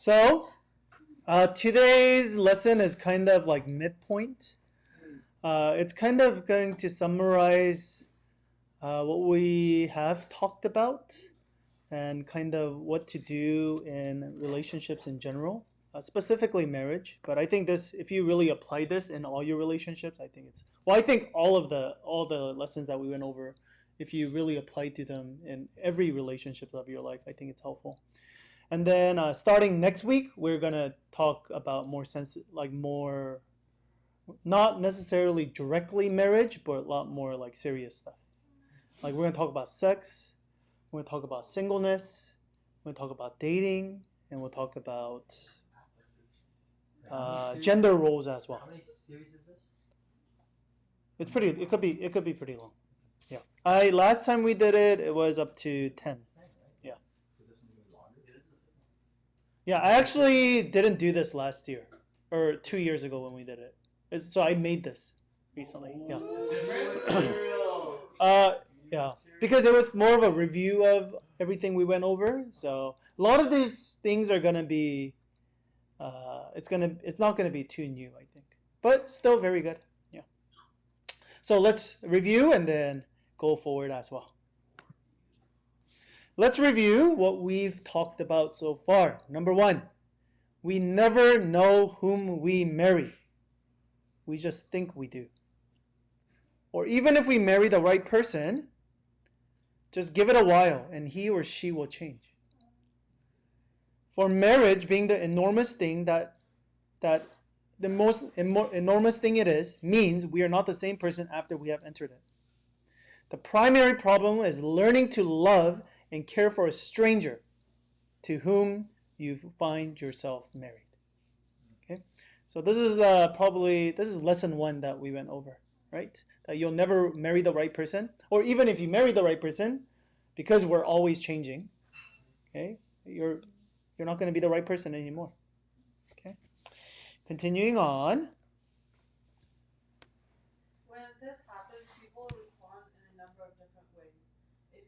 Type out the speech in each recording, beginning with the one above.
So, today's lesson is kind of like midpoint. It's kind of going to summarize what we have talked about and kind of what to do in relationships in general, specifically marriage. But I think this, if you really apply this in all your relationships, I think it's well. I think all the lessons that we went over, if you really apply to them in every relationship of your life, I think it's helpful. And then starting next week, we're gonna talk about more not necessarily directly marriage, but a lot more like serious stuff. Like we're gonna talk about sex, we're gonna talk about singleness, we're gonna talk about dating, and we'll talk about gender roles as well. How many series is this? It's pretty. It could be pretty long. Yeah. Last time we did it, it was up to 10. Yeah. So this one will be longer. It is the thing. Yeah, I actually didn't do this last year or 2 years ago when we did it. So I made this recently. Yeah. Yeah, because it was more of a review of everything we went over. So a lot of these things are gonna be, it's not gonna be too new, I think, but still very good. Yeah. So let's review and then go forward as well. Let's review what we've talked about so far. Number one, we never know whom we marry. We just think we do. Or even if we marry the right person, just give it a while and he or she will change. For marriage being the enormous thing that the most enormous thing it is, means we are not the same person after we have entered it. The primary problem is learning to love and care for a stranger to whom you find yourself married. Okay, so this is lesson one that we went over, right? That you'll never marry the right person, or even if you marry the right person, because we're always changing. Okay, you're not going to be the right person anymore. Okay, continuing on. When this happens, people respond in a number of different ways. If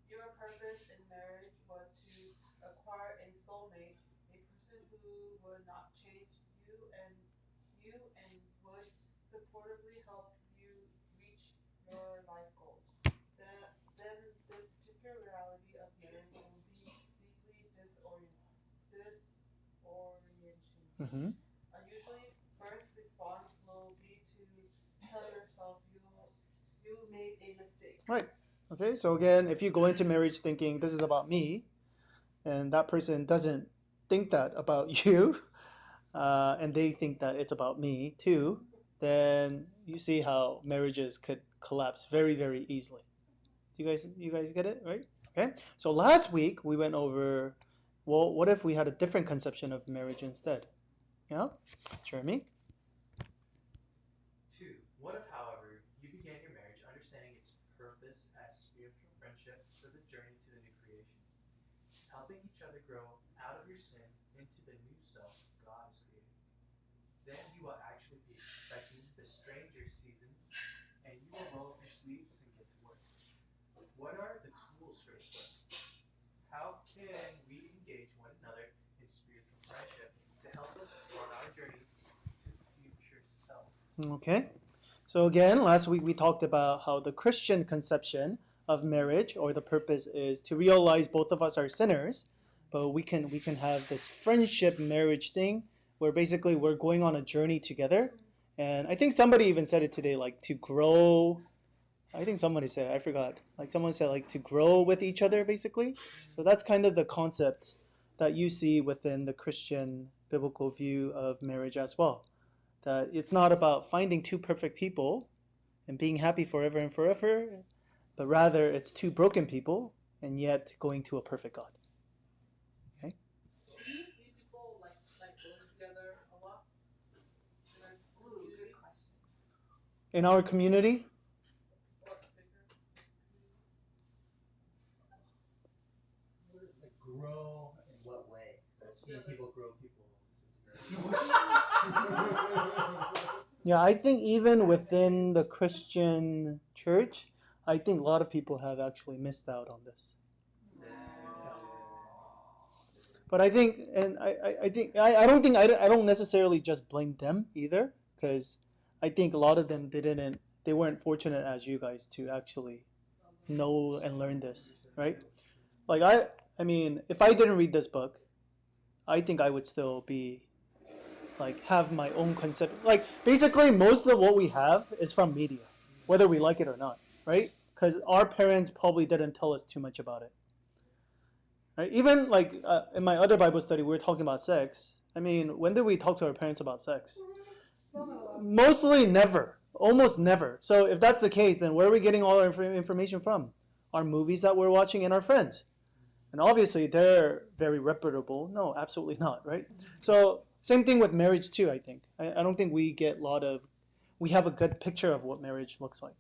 your purpose in marriage was to acquire a soulmate, a person who would not change you and would supportively help you reach your life goals, then this particular reality of marriage will be deeply disorienting. Mm-hmm. Usually, first response will be to tell yourself you made a mistake. Right. Okay, so again, if you go into marriage thinking this is about me, and that person doesn't think that about you, and they think that it's about me too, then you see how marriages could collapse very, very easily. Do you guys get it, right? Okay. So last week we went over, well, what if we had a different conception of marriage instead? Yeah, Jeremy. 2. What if, however, you began your marriage understanding its purpose as spiritual friendship for the journey to the new creation, helping each other grow out of your sin into the new self God has created? Then you will actually be expecting the stranger seasons, and you will roll up your sleeves and get to work. What are the tools for this work? How can we engage one another in spiritual friendship to help us on our journey to future self? Okay. So again, last week we talked about how the Christian conception of marriage or the purpose is to realize both of us are sinners, but we can have this friendship marriage thing where basically we're going on a journey together. And I think somebody even said it today, like to grow. I think somebody said it, I forgot. Like someone said like to grow with each other basically. So that's kind of the concept that you see within the Christian biblical view of marriage as well. That it's not about finding two perfect people and being happy forever and forever, but rather it's two broken people and yet going to a perfect God. Okay? Do you see people like going together a lot? Ooh, good question. In our community, Like grow in what way? I've seen people grow people. yeah, I think even within the Christian church, I think a lot of people have actually missed out on this. But I think, and I don't think, I don't necessarily just blame them either, because I think a lot of them they weren't fortunate as you guys to actually know and learn this, right? Like I mean, if I didn't read this book, I think I would still be like have my own concept. Like basically, most of what we have is from media, whether we like it or not, right? Because our parents probably didn't tell us too much about it, right? Even like in my other Bible study, we were talking about sex. I mean, when did we talk to our parents about sex? Mostly never, almost never. So if that's the case, then where are we getting all our information from? Our movies that we're watching and our friends. And obviously they're very reputable. No, absolutely not, right? So same thing with marriage too, I think. I don't think we have a good picture of what marriage looks like.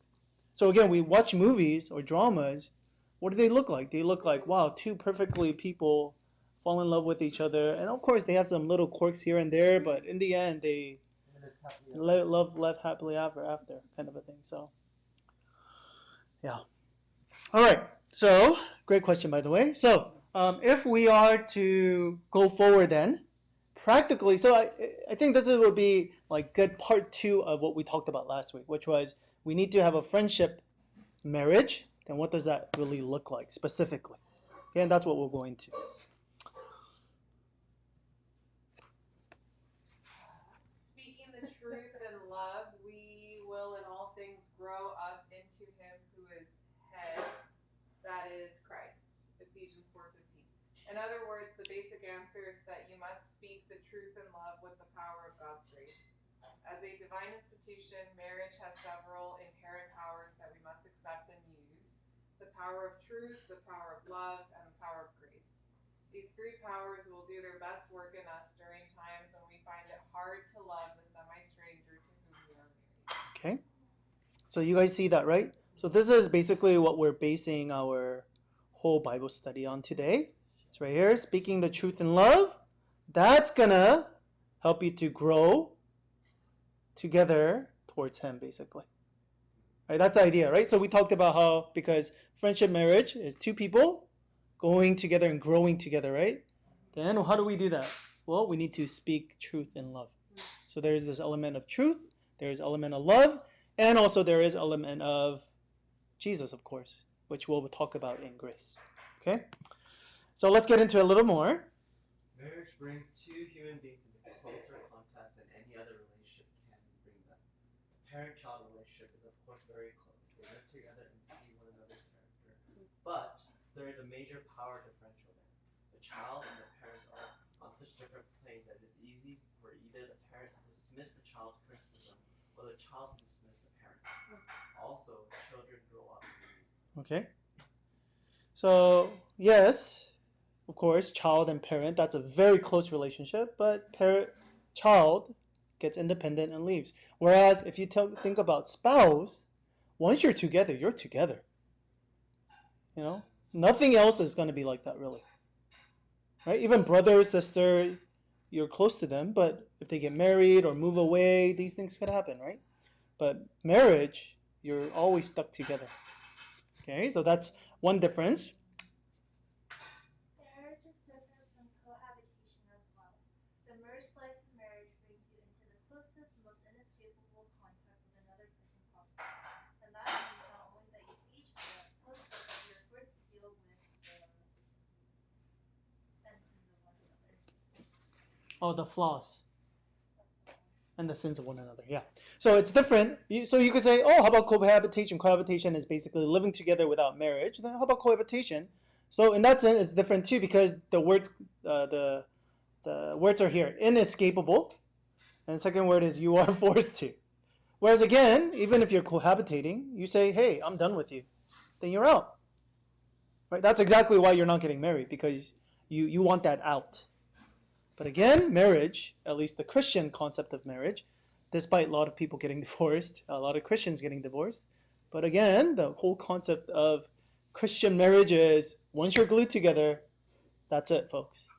So again, we watch movies or dramas. What do they look like? They look like, wow, two perfectly people fall in love with each other. And of course they have some little quirks here and there, but in the end they love happily ever after kind of a thing. So yeah. All right. So great question, by the way. So if we are to go forward, then practically, so I think this would be like good part two of what we talked about last week, which was we need to have a friendship marriage. Then what does that really look like specifically? Okay, and that's what we're going to. Speaking the truth in love, we will in all things grow up into him who is head, that is Christ. Ephesians 4:15. In other words, the basic answer is that you must speak the truth in love with the power of God's grace. As a divine institution, marriage has several inherent powers that we must accept and use: the power of truth, the power of love, and the power of grace. These three powers will do their best work in us during times when we find it hard to love the semi-stranger to whom we are married. Okay. So you guys see that, right? So this is basically what we're basing our whole Bible study on today. It's right here, speaking the truth in love. That's gonna help you to grow together towards him, basically. Right? That's the idea, right? So we talked about how because friendship marriage is two people going together and growing together, right? Then how do we do that? Well, we need to speak truth in love. So there is this element of truth, there is element of love, and also there is element of Jesus, of course, which we'll talk about in grace. Okay? So let's get into it a little more. Marriage brings two human beings into closer contact than any other relationship can bring them. The parent-child relationship is of course very close. They live together and see one another's character. But there is a major power differential there. The child and the parents are on such different planes that it is easy for either the parent to dismiss the child's criticism or the child to dismiss the parents. Also, children grow up. Okay? So, yes, of course, child and parent, that's a very close relationship, but child gets independent and leaves. Whereas if you think about spouse, once you're together, you're together. You know, nothing else is going to be like that, really. Right? Even brother, sister, you're close to them, but if they get married or move away, these things could happen, right? But marriage, you're always stuck together. Okay, so that's one difference. Marriage is different from cohabitation as well. The merged life in marriage brings you into the closest, most inescapable contact with another person possible. And that means not only that you see each other up close, but that you're forced to deal with the sins of one another. Oh, the flaws and the sins of one another. Yeah. So it's different. So you could say, oh, how about cohabitation? Cohabitation is basically living together without marriage. Then how about cohabitation? So in that sense, it's different too because the words are here, inescapable, and the second word is you are forced to. Whereas again, even if you're cohabitating, you say, hey, I'm done with you, then you're out. Right? That's exactly why you're not getting married, because you want that out. But again, marriage, at least the Christian concept of marriage, despite a lot of people getting divorced, a lot of Christians getting divorced, but again, the whole concept of Christian marriage is once you're glued together, that's it, folks.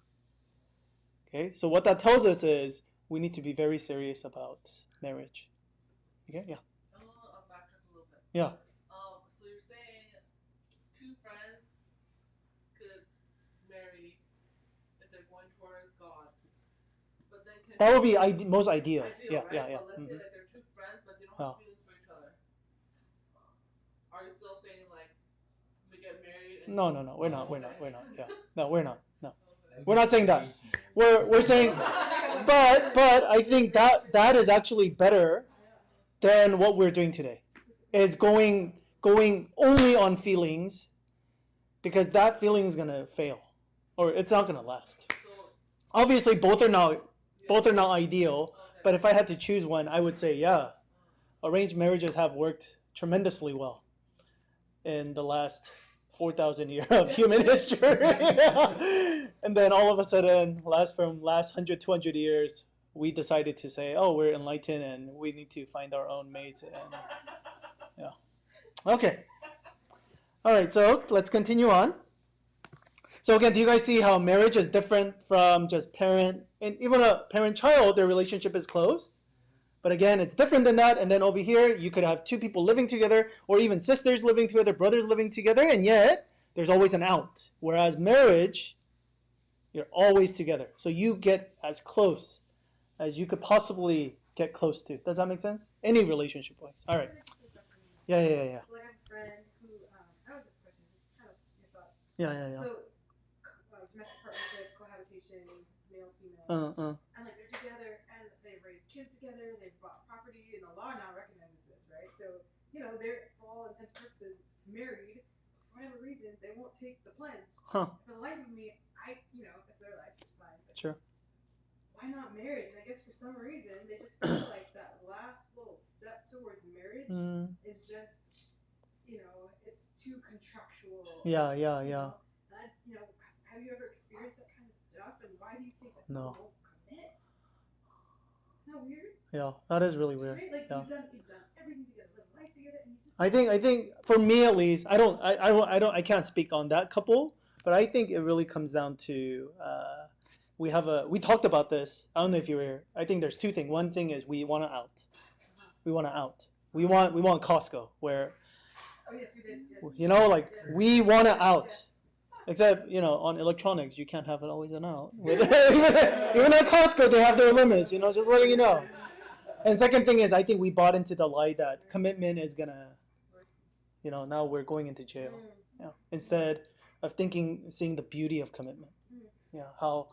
Okay, so what that tells us is we need to be very serious about marriage. Okay, yeah. I'll backtrack a little bit. Yeah. So you're saying two friends could marry if they're going That would be most ideal. Ideal, Yeah, right? yeah, yeah. But let's say that they're two friends, but they don't have feelings for each other. Are you still saying like we get married? And No, we're not. Yeah, no, we're not. No, Okay. we're not saying that. We're saying, but I think that is actually better than what we're doing today. Is going only on feelings, because that feeling is gonna fail, or it's not gonna last. So Obviously, both are not ideal. But if I had to choose one, I would say, yeah, arranged marriages have worked tremendously well in the last 4,000 years of human history. And then all of a sudden, last 100, 200 years, we decided to say, oh, we're enlightened and we need to find our own mates. And yeah. Okay. All right, so let's continue on. So again, do you guys see how marriage is different from just parent, and even a parent-child, their relationship is close? But again, it's different than that. And then over here, you could have two people living together, or even sisters living together, brothers living together, and yet there's always an out. Whereas marriage, you're always together. So you get as close as you could possibly get close to. Does that make sense? Any relationship-wise. All right. Yeah. So I have a friend who, I don't know this question, just kind of your thoughts. Yeah. So, domestic partnership, cohabitation, male, female, and like they're together and they've raised kids together, they've bought property, and the law now recognizes this, right? So, they're, for all intents and purposes, married. For whatever reason, they won't take the plunge. Huh. For the life of me, it's their life, it's fine. But Sure. why not marriage? And I guess for some reason, they just feel like that last little step towards marriage is just, it's too contractual. Yeah. And have you ever experienced that kind of stuff? And why do you think that No. people won't commit? Isn't that weird? Yeah, that is really weird. Right? Like Yeah. you've done everything together, lived life together, and you just. I think for me at least, I can't speak on that couple, but I think it really comes down to we talked about this. I don't know if you were here. I think there's two things. One thing is we want to out. We want Costco, where Oh yes, you did. Yes. we want to out. Yes. Except, on electronics, you can't have it always an out. Even at Costco, they have their limits, just letting you know. And second thing is, I think we bought into the lie that commitment is going to, now we're going into jail. Yeah. Instead of seeing the beauty of commitment. Yeah. How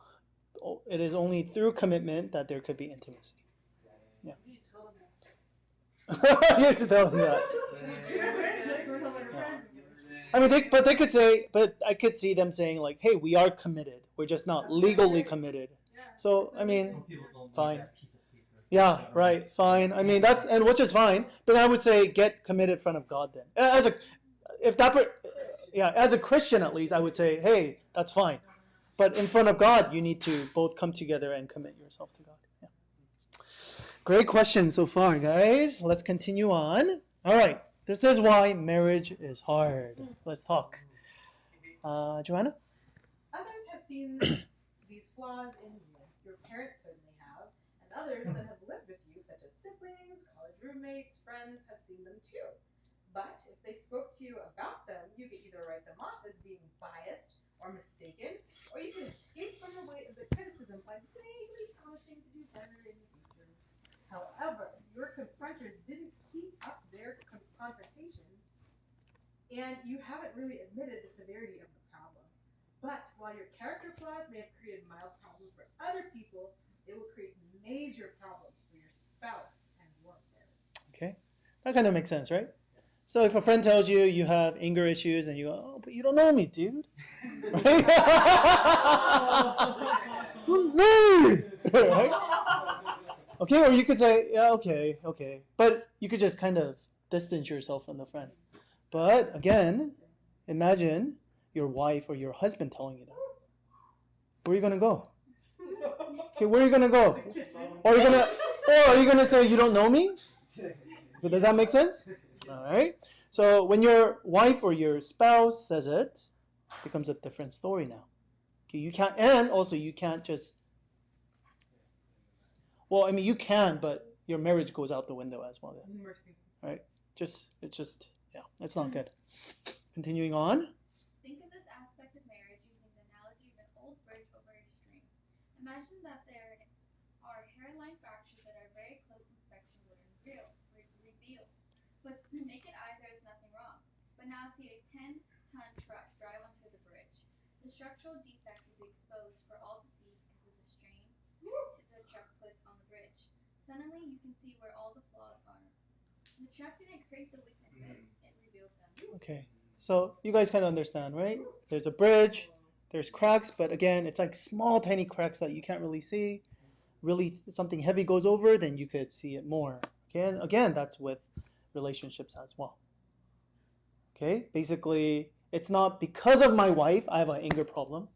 it is only through commitment that there could be intimacy. Yeah. You have to tell them that. I mean, they could say, but I could see them saying like, "Hey, we are committed. We're just not legally committed." So I mean, Some people don't fine. need that piece of paper. Yeah, right, fine. I mean, which is fine. But I would say get committed in front of God then. As a Christian at least, I would say, hey, that's fine. But in front of God, you need to both come together and commit yourself to God. Yeah. Great question so far, guys. Let's continue on. All right. This is why marriage is hard. Let's talk. Joanna? Others have seen these flaws in you. Your parents certainly have, and others that have lived with you, such as siblings, college roommates, friends, have seen them too. But if they spoke to you about them, you could either write them off as being biased or mistaken, or you could escape from the weight of the criticism by vaguely promising to do better in the future. However, your confronters didn't keep up their confrontations, and you haven't really admitted the severity of the problem. But while your character flaws may have created mild problems for other people, it will create major problems for your spouse and your marriage. Okay. That kind of makes sense, right? So if a friend tells you you have anger issues and you go, oh, but you don't know me, dude. Right? Don't know me. Right? Okay, or you could say, yeah, okay. But you could just kind of distance yourself from the friend. But again, imagine your wife or your husband telling you that. Where are you gonna go? Okay, where are you gonna go? Or are you gonna say you don't know me? Does that make sense? All right. So when your wife or your spouse says it, it becomes a different story now. Okay, you can't, and also you can't just. Well, I mean you can, but your marriage goes out the window as well. Then. Mercy. Right? It's not good. Continuing on. Think of this aspect of marriage using the analogy of an old bridge over a stream. Imagine that there are hairline fractures that are very close inspection would reveal. But to the naked eye, there is nothing wrong. But now see a 10-ton truck drive onto the bridge. The structural defects will be exposed for all to see because of the strain the truck puts on the bridge. Suddenly, you can see where all the flaws are. The truck didn't create the weaknesses, it revealed them. Okay, so you guys kind of understand, right? There's a bridge, there's cracks, but again, it's like small, tiny cracks that you can't really see. Really, something heavy goes over, then you could see it more. Again, that's with relationships as well. Okay, basically, it's not because of my wife I have an anger problem.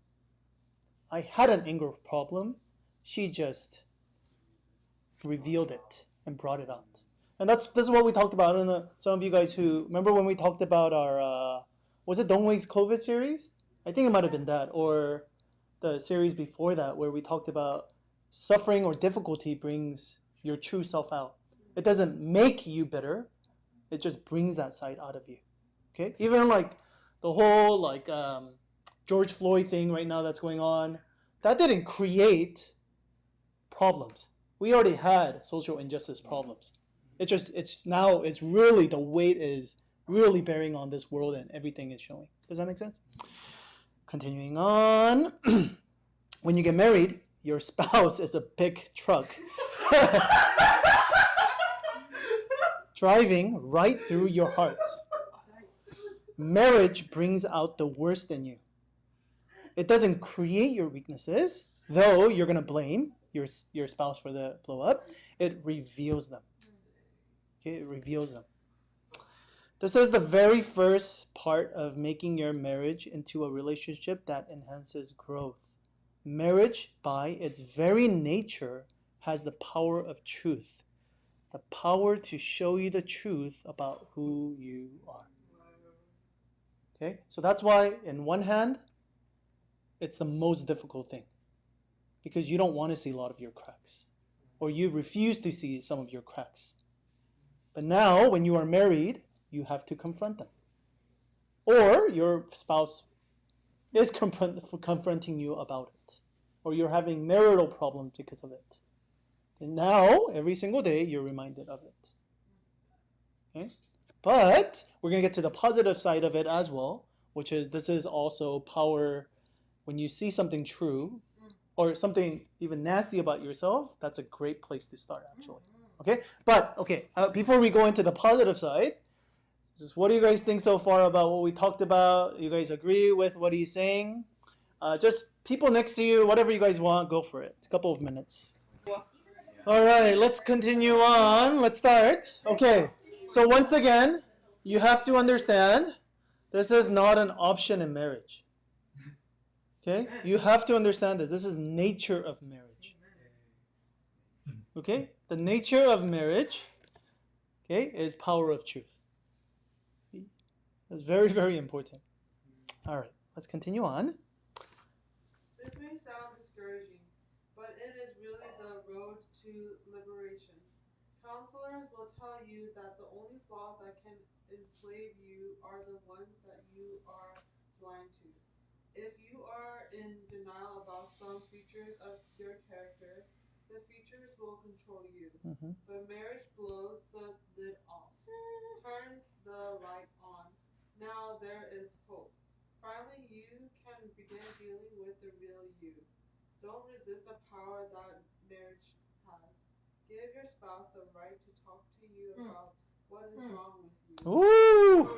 I had an anger problem. She just revealed it and brought it out. And this is what we talked about. And some of you guys who remember when we talked about our was it Dongwei's COVID series? I think it might have been that, or the series before that, where we talked about suffering or difficulty brings your true self out. It doesn't make you bitter. It just brings that side out of you. Okay, even like the whole like George Floyd thing right now that's going on, that didn't create problems. We already had social injustice problems. It's really the weight is really bearing on this world and everything is showing. Does that make sense? Continuing on, when you get married, your spouse is a big truck driving right through your heart. Marriage brings out the worst in you. It doesn't create your weaknesses, though you're going to blame your spouse for the blow up. It reveals them. Okay, it reveals them. This is the very first part of making your marriage into a relationship that enhances growth. Marriage, by its very nature, has the power of truth. The power to show you the truth about who you are. Okay, so that's why, in one hand, it's the most difficult thing. Because you don't want to see a lot of your cracks. Or you refuse to see some of your cracks. But now, when you are married, you have to confront them. Or your spouse is confronting you about it. Or you're having marital problems because of it. And now, every single day, you're reminded of it. Okay? But we're going to get to the positive side of it as well, which is this is also power. When you see something true or something even nasty about yourself, that's a great place to start, actually. Okay? But, before we go into the positive side, just what do you guys think so far about what we talked about? You guys agree with what he's saying? Just people next to you, whatever you guys want, go for it. It's a couple of minutes. All right, let's continue on. Let's start. Okay, so once again, you have to understand this is not an option in marriage. Okay, you have to understand this. This is nature of marriage. Okay, the nature of marriage, okay, is power of truth. That's very, very important. All right, let's continue on. This may sound discouraging, but it is really the road to liberation. Counselors will tell you that the only flaws that can enslave you are the ones that you are blind to. If you are in denial about some features of your character, the features will control you. But marriage blows the lid off, turns the light on. Now there is hope. Finally, you can begin dealing with the real you. Don't resist the power that marriage has. Give your spouse the right to talk to you about what is wrong with you. Ooh.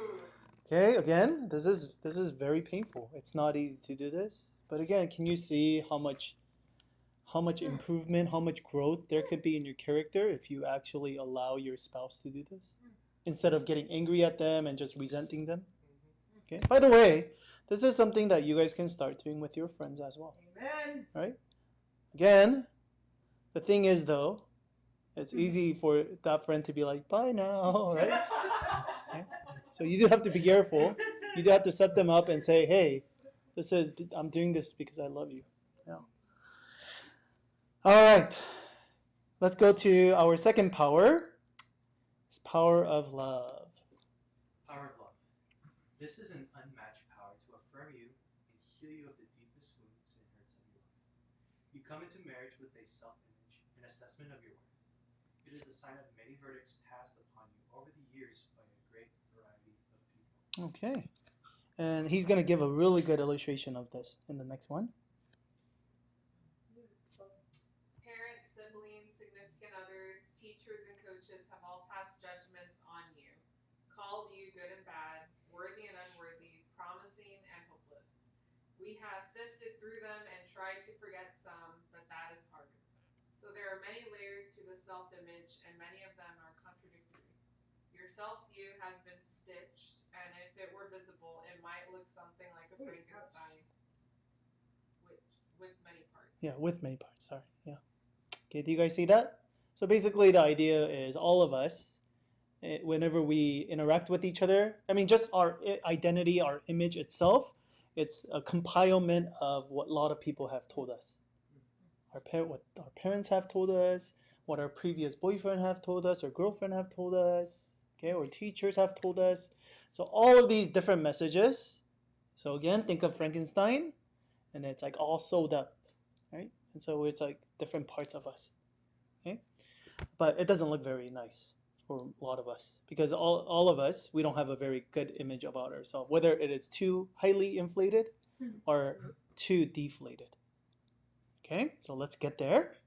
Okay, again, this is very painful. It's not easy to do this. But again, can you see how much improvement, how much growth there could be in your character if you actually allow your spouse to do this? Instead of getting angry at them and just resenting them. Okay. By the way, this is something that you guys can start doing with your friends as well. Amen. Right? Again, the thing is though, it's easy for that friend to be like, bye now, right? Okay? So you do have to be careful. You do have to set them up and say, hey, I'm doing this because I love you. Yeah. All right. Let's go to our second power. It's power of love. Power of love. This is an unmatched power to affirm you and heal you of the deepest wounds and hurts of your life. You come into marriage with a self-image and an assessment of your worth. It is the sign of many verdicts passed upon you over the years by a great variety of people. Okay. And he's going to give a really good illustration of this in the next one. Parents, siblings, significant others, teachers, and coaches have all passed judgments on you, called you good and bad, worthy and unworthy, promising and hopeless. We have sifted through them and tried to forget some, but that is harder. So there are many layers to the self-image, and many of them are contradictory. Your self-view has been stitched, and if it were visible, it might look something like a Frankenstein with many parts. Yeah, with many parts. Sorry. Yeah. Okay, do you guys see that? So basically the idea is all of us, whenever we interact with each other, I mean, just our identity, our image itself, it's a compilement of what a lot of people have told us. What our parents have told us, what our previous boyfriend have told us, or girlfriend have told us, okay, or teachers have told us. So all of these different messages. So again, think of Frankenstein, and it's like all sewed up, right? And so it's like different parts of us, okay? But it doesn't look very nice for a lot of us because all of us, we don't have a very good image about ourselves, whether it is too highly inflated or too deflated. Okay, so let's get there.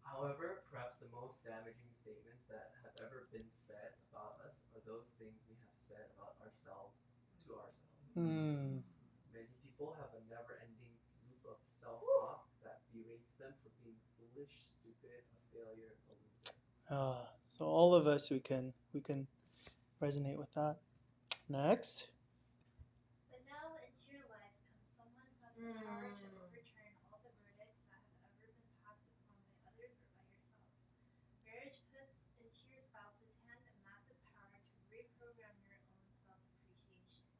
However, perhaps the most damaging statements that have ever been said about us are those things we have said about ourselves to ourselves. Many people have a never-ending loop of self-talk that berates them for being foolish, stupid, a failure, a loser. So all of us, we can resonate with that. Next. But now into your life comes someone who has the power to overturn all the verdicts that have ever been passed upon by others or by yourself. Marriage puts into your spouse's hand a massive power to reprogram your own self-appreciation.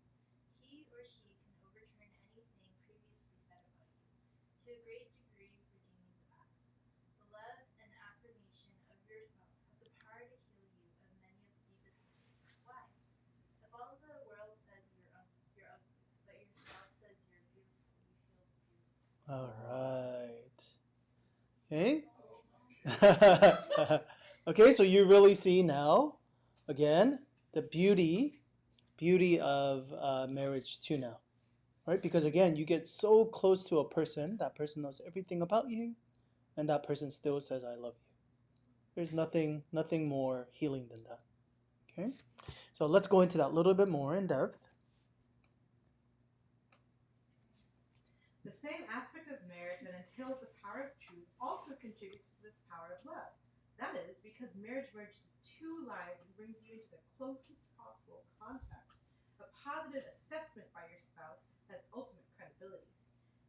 He or she can overturn anything previously said about you, to a great degree redeeming the past. The love and affirmation of your spouse has the power to heal you of many of the deepest wounds. Why? If all the world says you're ugly, but your spouse says you're beautiful, you feel beautiful. All right. Okay. Okay, so you really see now, again, the beauty of marriage too now, right? Because again, you get so close to a person, that person knows everything about you, and that person still says, "I love you." There's nothing more healing than that. Okay, so let's go into that a little bit more in depth. The same aspect of marriage that entails the power of truth also contributes to this power of love. That is because marriage merges two lives and brings you into the closest possible contact. A positive assessment by your spouse has ultimate credibility.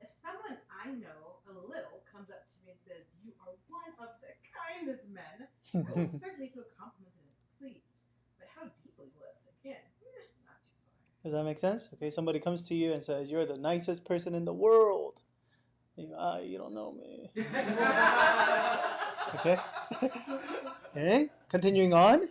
If someone I know a little comes up to me and says, "You are one of the kindest men," I will certainly feel complimented and pleased. But how deeply will it sink in? Not too far. Does that make sense? Okay, somebody comes to you and says, "You're the nicest person in the world." You don't know me. Okay. Okay. Continuing on.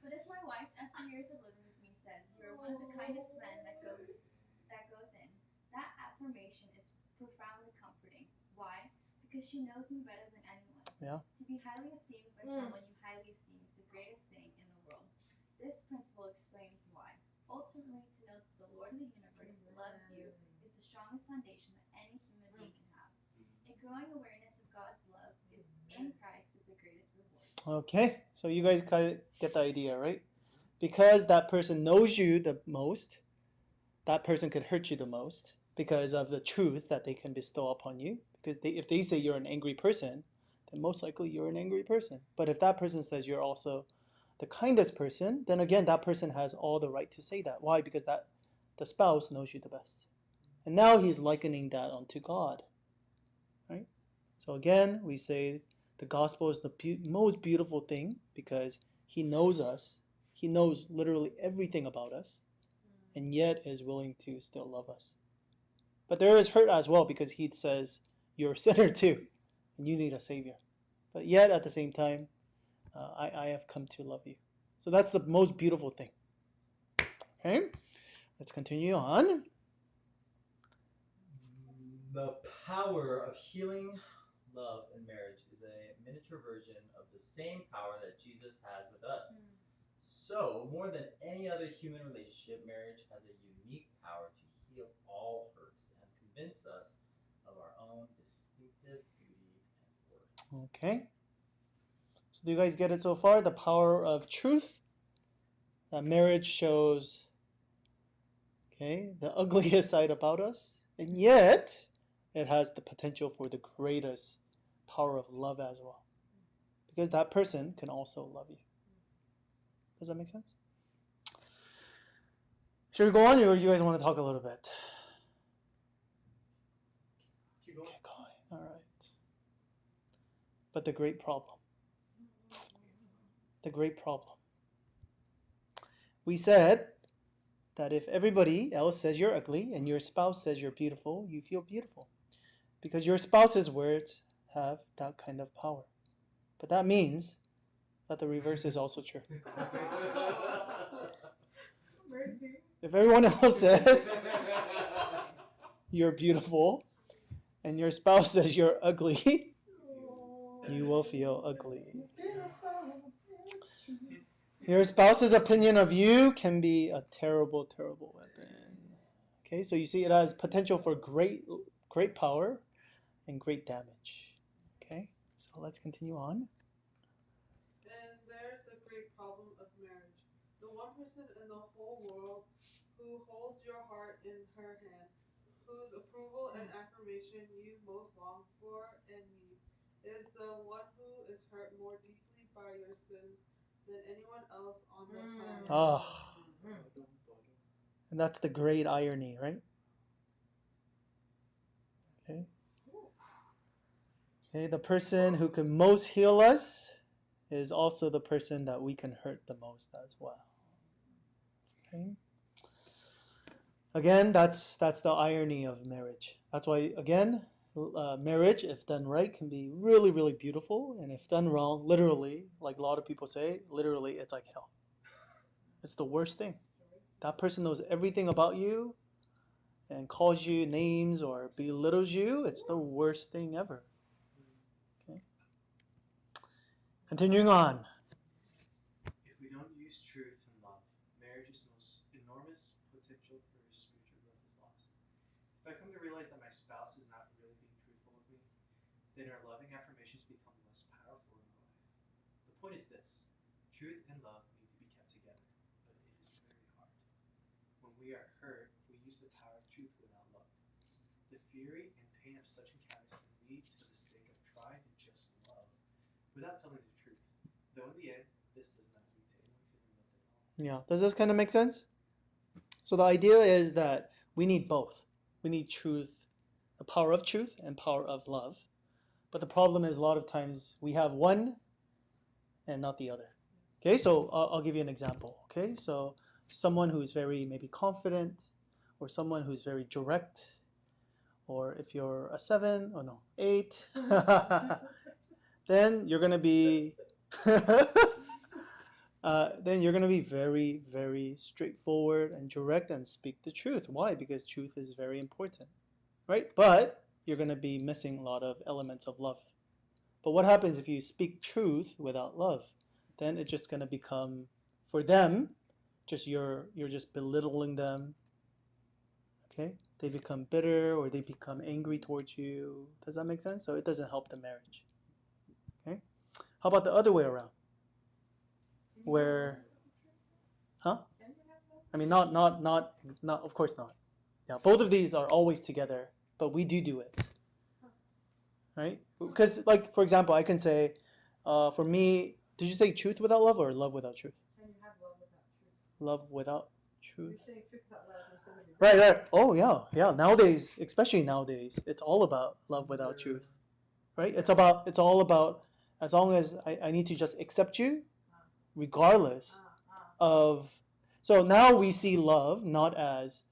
But if my wife, after years of living with me, says you are one of the kindest men that goes in, that affirmation is profoundly comforting. Why? Because she knows me better than anyone. Yeah. To be highly esteemed by someone you highly esteem is the greatest thing in the world. This principle explains why. Ultimately, to know that the Lord of the universe loves you is the strongest foundation that any human being can have. A growing awareness of God's love is in Christ is the greatest reward. Okay, so you guys kind of get the idea, right? Because that person knows you the most, that person could hurt you the most because of the truth that they can bestow upon you. Because if they say you're an angry person, then most likely you're an angry person. But if that person says you're also the kindest person, then again, that person has all the right to say that. Why? Because the spouse knows you the best. And now he's likening that unto God, right? So again, we say the gospel is the most beautiful thing because he knows us. He knows literally everything about us and yet is willing to still love us. But there is hurt as well because he says you're a sinner too and you need a savior. But yet at the same time, I have come to love you. So that's the most beautiful thing. Okay, let's continue on. The power of healing love in marriage is a miniature version of the same power that Jesus has with us. So, more than any other human relationship, marriage has a unique power to heal all hurts and convince us of our own distinctive beauty and worth. Okay. So do you guys get it so far? The power of truth. That marriage shows, okay, the ugliest side about us, and yet it has the potential for the greatest power of love as well. Because that person can also love you. Does that make sense? Should we go on, or do you guys want to talk a little bit? Keep going. Keep going. All right. But the great problem. The great problem. We said that if everybody else says you're ugly and your spouse says you're beautiful, you feel beautiful. Because your spouse's words have that kind of power. But that means that the reverse is also true. Mercy. If everyone else says you're beautiful and your spouse says you're ugly, you will feel ugly. Your spouse's opinion of you can be a terrible, terrible weapon. Okay, so you see it has potential for great power and great damage. Okay, so let's continue on. And there's a great problem of marriage. The one person in the whole world who holds your heart in her hand, whose approval and affirmation you most long for and need, is the one who is hurt more deeply by your sins than anyone else on the planet. Oh, and that's the great irony, right? Okay. Okay, the person who can most heal us is also the person that we can hurt the most as well. Okay. Again, that's the irony of marriage. That's why, again, marriage, if done right, can be really, really beautiful, and if done wrong, literally, like a lot of people say, literally, it's like hell. It's the worst thing. That person knows everything about you and calls you names or belittles you. It's the worst thing ever. Okay. Continuing on. If we don't use truth and love, marriage's most enormous potential for spiritual growth is lost. If I come to realize that my spouse is not really being truthful with me, then our loving affirmations become less powerful in my life. The point is this: truth and love need to be kept together, but it is very hard. When we are hurt, we use the power of truth without love. The fury and pain of such encounters can lead to the mistake of trying to just love without telling the truth. Though in the end, this does not lead to anyone feeling loved at all. Yeah, does this kind of make sense? So the idea is that we need both. We need truth, the power of truth and power of love. But the problem is a lot of times we have one and not the other. Okay, so I'll give you an example. Okay, so someone who's very maybe confident, or someone who's very direct, or if you're a 7, or no, 8, then you're gonna be then you're gonna be very, very straightforward and direct and speak the truth. Why? Because truth is very important, right? But you're gonna be missing a lot of elements of love. But what happens if you speak truth without love? Then it's just gonna become, for them, just you're just belittling them. Okay, they become bitter or they become angry towards you. Does that make sense? So it doesn't help the marriage. Okay, how about the other way around? Where, huh? I mean, not. Of course not. Yeah, both of these are always together, but we do it, right? Because, like, for example, I can say, for me, did you say truth without love or love without truth? And you have love without truth. Love without You're truth. saying truth without love. There's so many Right, right. Oh, yeah. Nowadays, especially nowadays, it's all about love without truth, right? It's all about, as long as I need to just accept you, regardless of. So now we see love not as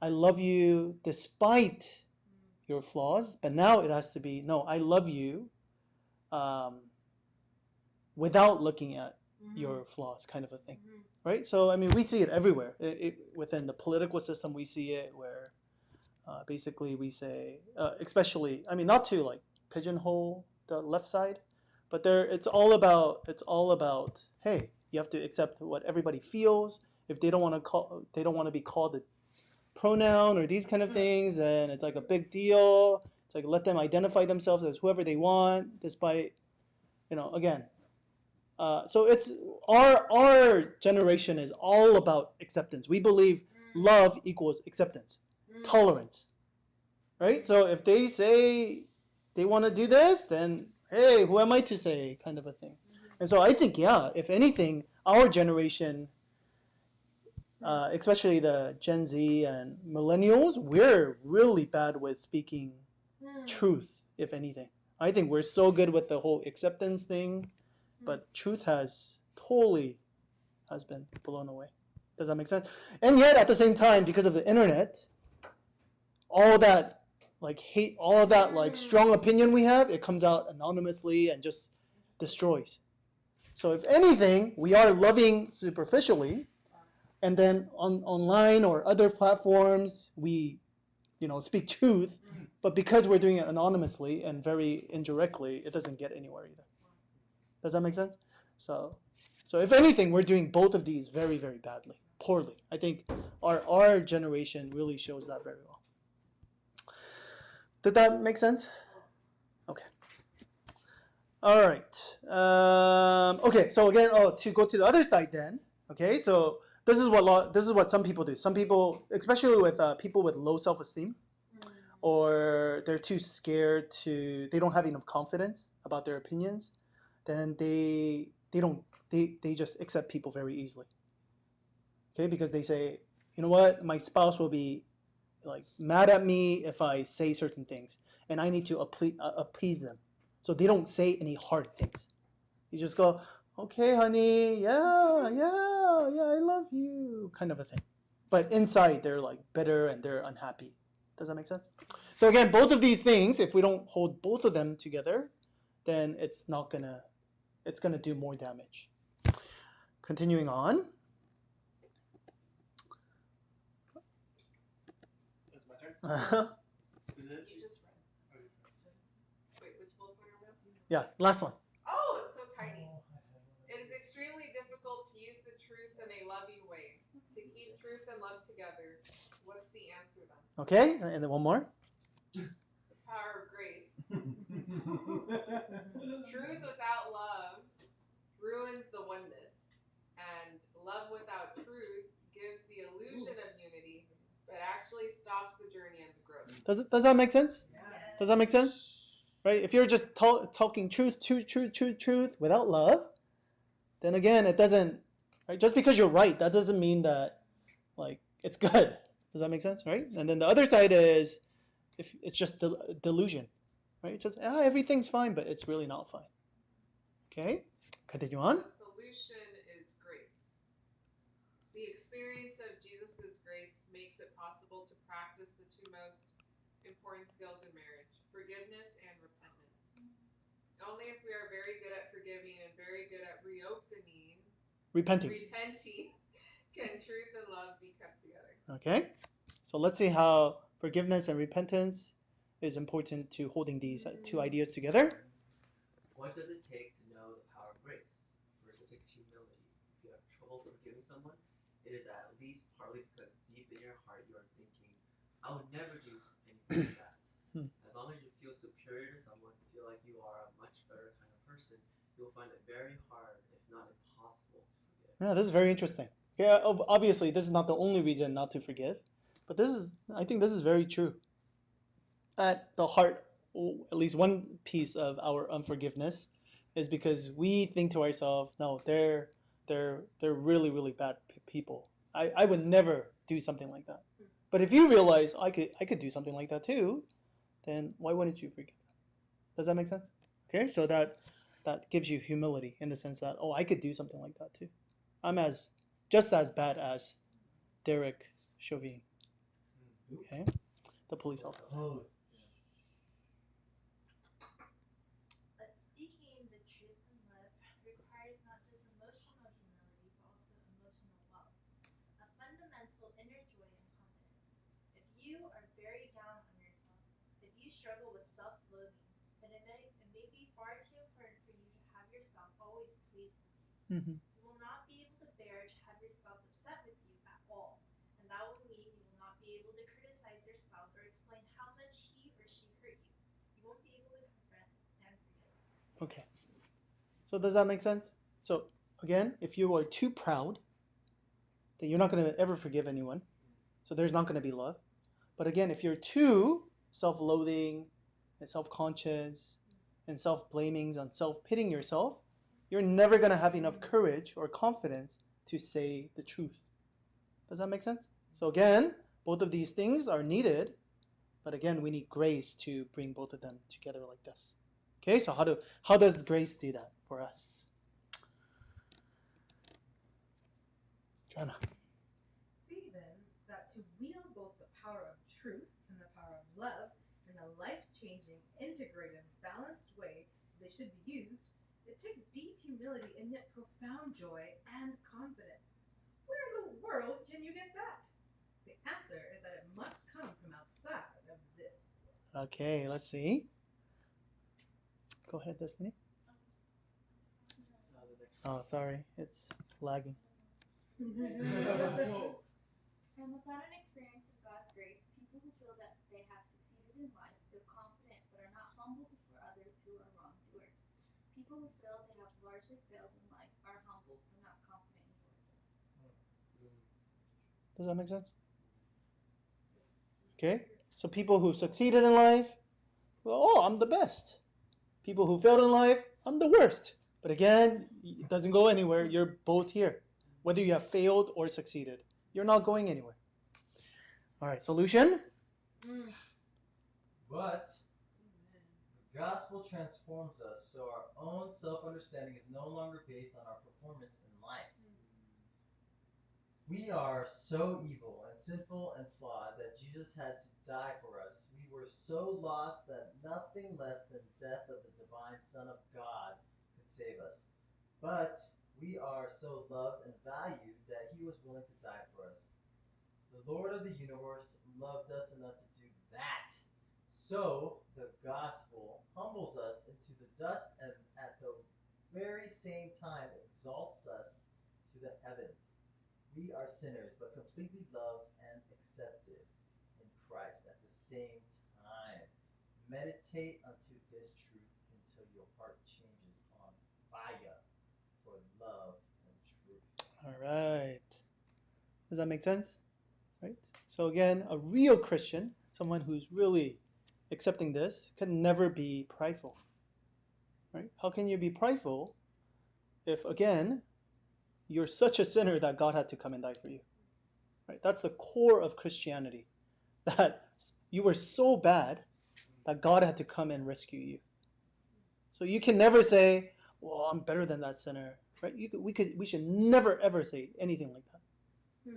I love you despite your flaws, but now it has to be, no, I love you without looking at your flaws, kind of a thing, right? So I mean, we see it everywhere. Within the political system, we see it where basically we say, especially, I mean, not to like pigeonhole the left side, but it's all about, hey, you have to accept what everybody feels. If they don't want to be called a pronoun or these kind of things, then it's like a big deal. It's like let them identify themselves as whoever they want, despite, again. So it's our generation is all about acceptance. We believe love equals acceptance, tolerance, right? So if they say they want to do this, then hey, who am I to say, kind of a thing. And so I think, yeah, if anything, our generation, especially the Gen Z and millennials, we're really bad with speaking truth, if anything. I think we're so good with the whole acceptance thing, but truth has been blown away. Does that make sense? And yet, at the same time, because of the internet, all that like hate, all that like strong opinion we have, it comes out anonymously and just destroys. So if anything, we are loving superficially, and then online or other platforms, we speak truth, but because we're doing it anonymously and very indirectly, it doesn't get anywhere either. Does that make sense? So if anything, we're doing both of these very, very badly, poorly. I think our generation really shows that very well. Did that make sense? Okay. All right. Okay. So again, to go to the other side then. Okay. So this is what some people do. Some people, especially with people with low self-esteem, or they're too scared they don't have enough confidence about their opinions, then they just accept people very easily. Okay, because they say, you know what, my spouse will be like mad at me if I say certain things, and I need to appease them, so they don't say any hard things. You just go, okay, honey, yeah, I love you, kind of a thing. But inside, they're like bitter and they're unhappy. Does that make sense? So again, both of these things, if we don't hold both of them together, then it's gonna do more damage. Continuing on. That's my turn. Is it? You just read. Wait, which bullet point are we on? Yeah, last one. Oh, it's so tiny. It is extremely difficult to use the truth in a loving way. To keep truth and love together. What's the answer then? Okay, and then one more. The power of grace. Truth without love ruins the oneness, and love without truth gives the illusion of unity, but actually stops the journey and the growth. Does that make sense? Does that make sense? Right? If you're just talking truth without love, then again, it doesn't. Right? Just because you're right, that doesn't mean that like it's good. Does that make sense? Right? And then the other side is, if it's just delusion, right? It says everything's fine, but it's really not fine. Okay, continue on. The solution is grace. The experience of Jesus' grace makes it possible to practice the two most important skills in marriage: forgiveness and repentance. Only if we are very good at forgiving and very good at repenting, can truth and love be kept together. Okay, so let's see how forgiveness and repentance is important to holding these two ideas together. What does it take to know the power of grace? First, it takes humility. If you have trouble forgiving someone, it is at least partly because deep in your heart you are thinking, I would never do anything like that. As long as you feel superior to someone, feel like you are a much better kind of person, you'll find it very hard, if not impossible, to forgive. Yeah, this is very interesting. Yeah, obviously, this is not the only reason not to forgive, but I think this is very true. At the heart, at least one piece of our unforgiveness is because we think to ourselves, no, they're really, really bad people. I would never do something like that. But if you realize I could do something like that too, then why wouldn't you forgive them? Does that make sense? Okay, so that gives you humility in the sense that, I could do something like that too. I'm just as bad as Derek Chauvin. Okay, the police officer. But speaking the truth in love requires not just emotional humility, but also emotional wealth, a fundamental inner joy and confidence. If you are very struggle with self-loathing, then it may be far too important for you to have your spouse always pleased with you. Mm-hmm. You will not be able to bear to have your spouse upset with you at all, and that will mean you will not be able to criticize your spouse or explain how much he or she hurt you. You won't be able to confront and forgive. Okay. So does that make sense? So again, if you are too proud, then you're not going to ever forgive anyone. So there's not going to be love. But again, if you're too self-loathing and self-conscious and self-blaming and self-pitying yourself, you're never going to have enough courage or confidence to say the truth. Does that make sense? So again, both of these things are needed, but again, we need grace to bring both of them together like this. Okay, so how does grace do that for us? Joanna. See then that to wield both the power of truth and the power of love in a life-changing, integrative, balanced way they should be used, it takes deep humility and yet profound joy and confidence. Where in the world can you get that? The answer is that it must come from outside of this world. Okay, let's see. Go ahead, Destiny. Oh, sorry, it's lagging. And without an experience of God's grace, people who feel that they have succeeded in life feel confident but are not humble before others who are wrongdoers. People who feel they have largely failed in life are humble but not confident and joyful. Does that make sense? Okay, so people who succeeded in life, well, oh, I'm the best. People who failed in life, I'm the worst. But again, it doesn't go anywhere. You're both here. Whether you have failed or succeeded, you're not going anywhere. All right, solution? But the gospel transforms us so our own self-understanding is no longer based on our performance in life. We are so evil and sinful and flawed that Jesus had to die for us. We were so lost that nothing less than death of the divine Son of God could save us. But we are so loved and valued that he was willing to die for us. The Lord of the universe loved us enough to do that. So the gospel humbles us into the dust and at the very same time exalts us to the heavens. We are sinners, but completely loved and accepted in Christ at the same time. Meditate unto this truth until your heart changes on fire for love and truth. All right. Does that make sense? Right? So again, a real Christian, someone who's really accepting this, can never be prideful. Right? How can you be prideful if, again, you're such a sinner that God had to come and die for you? Right? That's the core of Christianity. That you were so bad that God had to come and rescue you. So you can never say, well, I'm better than that sinner. Right? We should never ever say anything like that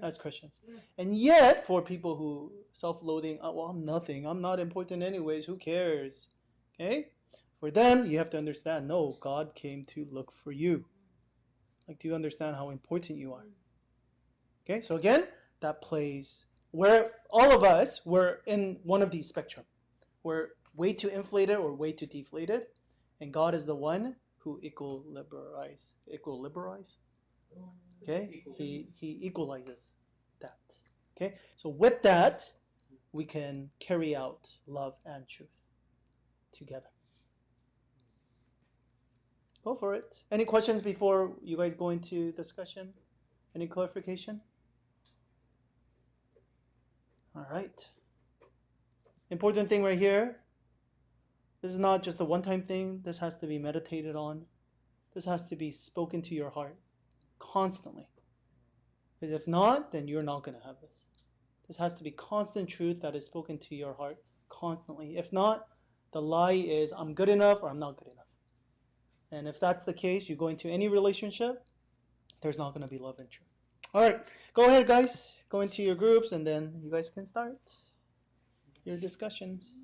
as Christians. And yet, for people who self-loathing, oh, well, I'm nothing. I'm not important anyways. Who cares? Okay? For them, you have to understand, no, God came to look for you. Like, do you understand how important you are? Okay, so again, that plays where all of us were in one of these spectrum. We're way too inflated or way too deflated, and God is the one who equilibrize. Okay, he equalizes that. Okay, so with that, we can carry out love and truth together. Go for it. Any questions before you guys go into discussion? Any clarification? All right. Important thing right here. This is not just a one-time thing. This has to be meditated on. This has to be spoken to your heart constantly. Because if not, then you're not going to have this. This has to be constant truth that is spoken to your heart constantly. If not, the lie is I'm good enough or I'm not good enough. And if that's the case, you go into any relationship, there's not going to be love and truth. All right, go ahead, guys. Go into your groups, and then you guys can start your discussions.